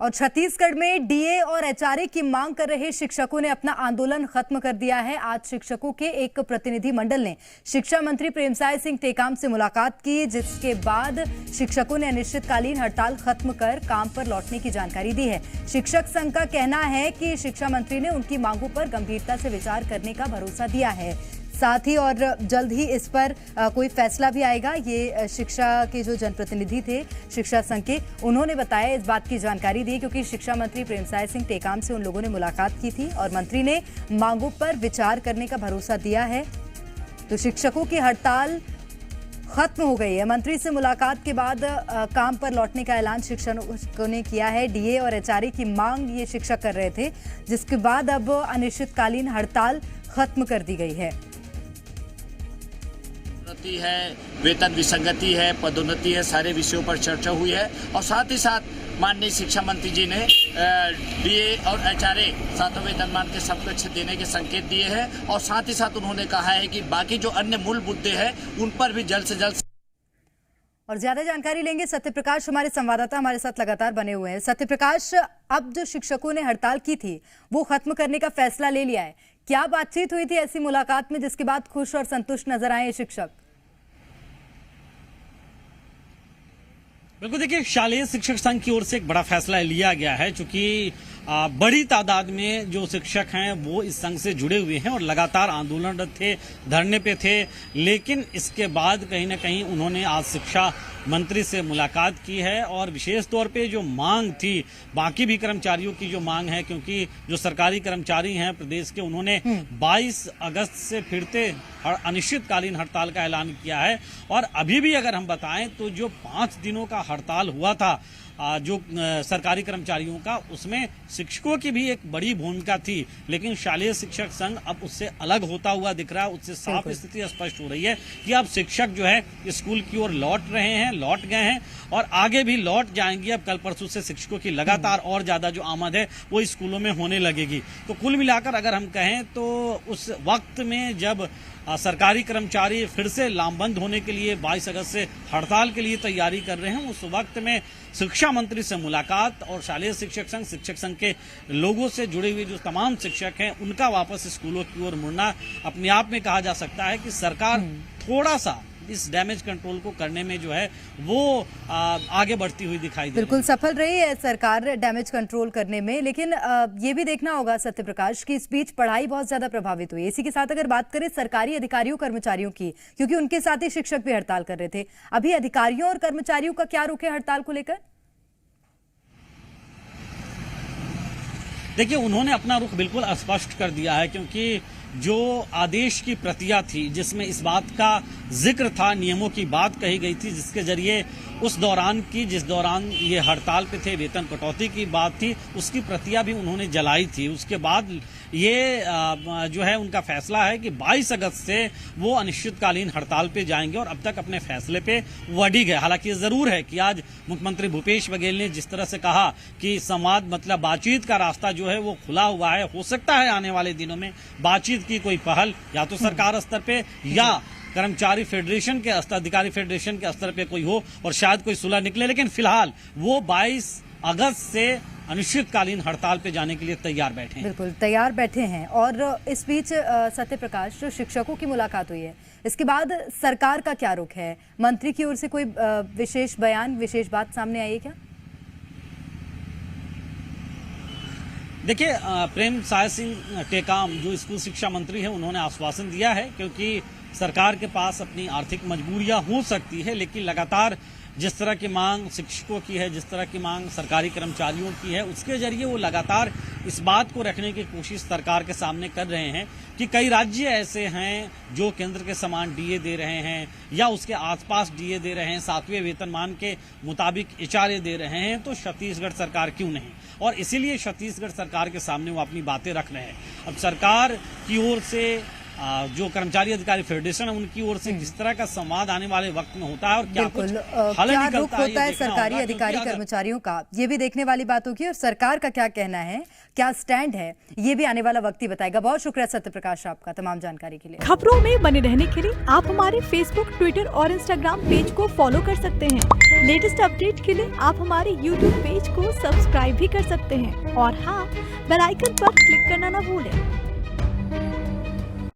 और छत्तीसगढ़ में डीए और एचआरए की मांग कर रहे शिक्षकों ने अपना आंदोलन खत्म कर दिया है। आज शिक्षकों के एक प्रतिनिधि मंडल ने शिक्षा मंत्री प्रेमसाय सिंह टेकाम से मुलाकात की, जिसके बाद शिक्षकों ने अनिश्चितकालीन हड़ताल खत्म कर काम पर लौटने की जानकारी दी है। शिक्षक संघ का कहना है कि शिक्षा मंत्री ने उनकी मांगों पर गंभीरता से विचार करने का भरोसा दिया है। साथ ही और जल्द ही इस पर कोई फैसला भी आएगा। ये शिक्षा के जो जनप्रतिनिधि थे शिक्षा संघ के, उन्होंने बताया, इस बात की जानकारी दी क्योंकि शिक्षा मंत्री प्रेमसाय सिंह टेकाम से उन लोगों ने मुलाकात की थी और मंत्री ने मांगों पर विचार करने का भरोसा दिया है। तो शिक्षकों की हड़ताल खत्म हो गई है। मंत्री से मुलाकात के बाद काम पर लौटने का ऐलान शिक्षकों ने किया है। डीए और एचआरए की मांग ये शिक्षक कर रहे थे, जिसके बाद अब अनिश्चितकालीन हड़ताल खत्म कर दी गई है। है, वेतन विसंगति है, पदोन्नति है, सारे विषयों पर चर्चा हुई है और साथ ही साथ माननीय शिक्षा मंत्री जी ने डीए और एचआरए सातवें वेतनमान के समकक्ष देने के संकेत दिए हैं और साथ ही साथ उन्होंने कहा है कि बाकी जो अन्य मूल मुद्दे हैं उन पर भी जल्द से जल्द। और ज्यादा जानकारी लेंगे सत्यप्रकाश, हमारे संवाददाता हमारे साथ लगातार बने हुए हैं। सत्यप्रकाश, अब जो शिक्षकों ने हड़ताल की थी वो खत्म करने का फैसला ले लिया है। क्या बातचीत हुई थी ऐसी मुलाकात में जिसके बाद खुश और संतुष्ट नजर आए शिक्षक? बिल्कुल, देखिए, शालेय शिक्षक संघ की ओर से एक बड़ा फैसला लिया गया है, क्योंकि बड़ी तादाद में जो शिक्षक हैं वो इस संघ से जुड़े हुए हैं और लगातार आंदोलनरत थे, धरने पे थे। लेकिन इसके बाद कहीं ना कहीं उन्होंने आज शिक्षा मंत्री से मुलाकात की है और विशेष तौर पे जो मांग थी, बाकी भी कर्मचारियों की जो मांग है, क्योंकि जो सरकारी कर्मचारी हैं प्रदेश के, उन्होंने 22 अगस्त से फिर से अनिश्चितकालीन हड़ताल का ऐलान किया है। और अभी भी अगर हम बताएं तो जो 5 दिनों का हड़ताल हुआ था जो सरकारी कर्मचारियों का, उसमें शिक्षकों की भी एक बड़ी भूमिका थी, लेकिन शालेय शिक्षक संघ अब उससे अलग होता हुआ दिख रहा है। उससे साफ स्थिति स्पष्ट हो रही है कि अब शिक्षक जो है स्कूल की ओर लौट रहे हैं, लौट गए हैं और आगे भी लौट जाएंगे। अब कल परसों से शिक्षकों की लगातार और ज्यादा जो आमद है वो स्कूलों में होने लगेगी। तो कुल मिलाकर अगर हम कहें तो उस वक्त में जब सरकारी कर्मचारी फिर से लामबंद होने के लिए 22 अगस्त से हड़ताल के लिए तैयारी कर रहे हैं, उस वक्त में शिक्षा मंत्री से मुलाकात और शालेय शिक्षक संघ के लोगों से जुड़े हुए जो तमाम शिक्षक हैं उनका वापस स्कूलों की ओर मुड़ना अपने आप में कहा जा सकता है कि सरकार थोड़ा सा इस डैमेज कंट्रोल को करने में जो है वो आगे बढ़ती हुई दिखाई दे रही है। बिल्कुल सफल रही है सरकार डैमेज कंट्रोल करने में, लेकिन ये भी देखना होगा सत्यप्रकाश कि इस बीच पढ़ाई बहुत ज्यादा प्रभावित हुई। इसी के साथ अगर बात करें सरकारी अधिकारियों कर्मचारियों की, क्योंकि उनके साथ ही शिक्षक भी हड़ताल कर रहे थे, अभी अधिकारियों और कर्मचारियों का क्या रुख है हड़ताल को लेकर? देखिए, उन्होंने अपना रुख बिल्कुल स्पष्ट कर दिया है, क्योंकि जो आदेश की प्रतियां थी जिसमें इस बात का जिक्र था, नियमों की बात कही गई थी, जिसके जरिए उस दौरान की जिस दौरान ये हड़ताल पे थे वेतन कटौती की बात थी, उसकी प्रतियां भी उन्होंने जलाई थी। उसके बाद ये जो है उनका फैसला है कि 22 अगस्त से वो अनिश्चितकालीन हड़ताल पे जाएंगे और अब तक अपने फैसले पे वो अड़ी गए। हालांकि ये जरूर है कि आज मुख्यमंत्री भूपेश बघेल ने जिस तरह से कहा कि संवाद मतलब बातचीत का रास्ता जो है वो खुला हुआ है, हो सकता है आने वाले दिनों में बातचीत की कोई पहल या तो सरकार स्तर पे या कर्मचारी फेडरेशन के स्तर, अधिकारी फेडरेशन के स्तर पे कोई हो और शायद कोई सुलह निकले। लेकिन फिलहाल वो 22 अगस्त से अनिश्चितकालीन हड़ताल पे जाने के लिए तैयार बैठे हैं। बिल्कुल तैयार बैठे हैं। और इस बीच सत्यप्रकाश, जो शिक्षकों की मुलाकात हुई है, इसके बाद सरकार का क्या रुख है? मंत्री की ओर से कोई विशेष बयान, विशेष बात सामने आई है क्या? देखिए, प्रेमसाय सिंह टेकाम जो स्कूल शिक्षा मंत्री हैं, उन्होंने आश्वासन दिया है, क्योंकि सरकार के पास अपनी आर्थिक मजबूरियां हो सकती है, लेकिन लगातार जिस तरह की मांग शिक्षकों की है, जिस तरह की मांग सरकारी कर्मचारियों की है, उसके जरिए वो लगातार इस बात को रखने की कोशिश सरकार के सामने कर रहे हैं कि कई राज्य ऐसे हैं जो केंद्र के समान डीए दे रहे हैं या उसके आसपास डीए दे रहे हैं, 7वें वेतनमान के मुताबिक एचआरए दे रहे हैं, तो छत्तीसगढ़ सरकार क्यों नहीं? और इसीलिए छत्तीसगढ़ सरकार के सामने वो अपनी बातें रख रहे हैं। अब सरकार की ओर से जो कर्मचारी अधिकारी फेडरेशन है उनकी ओर से किस तरह का संवाद आने वाले वक्त में होता है और क्या कुछ हल क्या निकलता रुख होता है ये देखना सरकारी होगा, अधिकारी क्योंकि अगर- कर्मचारियों का, ये भी देखने वाली बात होगी। और सरकार का क्या कहना है, क्या स्टैंड है, ये भी आने वाला वक्त ही बताएगा। बहुत शुक्रिया सत्य प्रकाश आपका तमाम जानकारी के लिए। खबरों में बने रहने के लिए आप हमारे फेसबुक, ट्विटर और इंस्टाग्राम पेज को फॉलो कर सकते हैं। लेटेस्ट अपडेट के लिए आप हमारे यूट्यूब पेज को सब्सक्राइब भी कर सकते हैं और हाँ, बेल आइकन पर क्लिक करना न भूलें।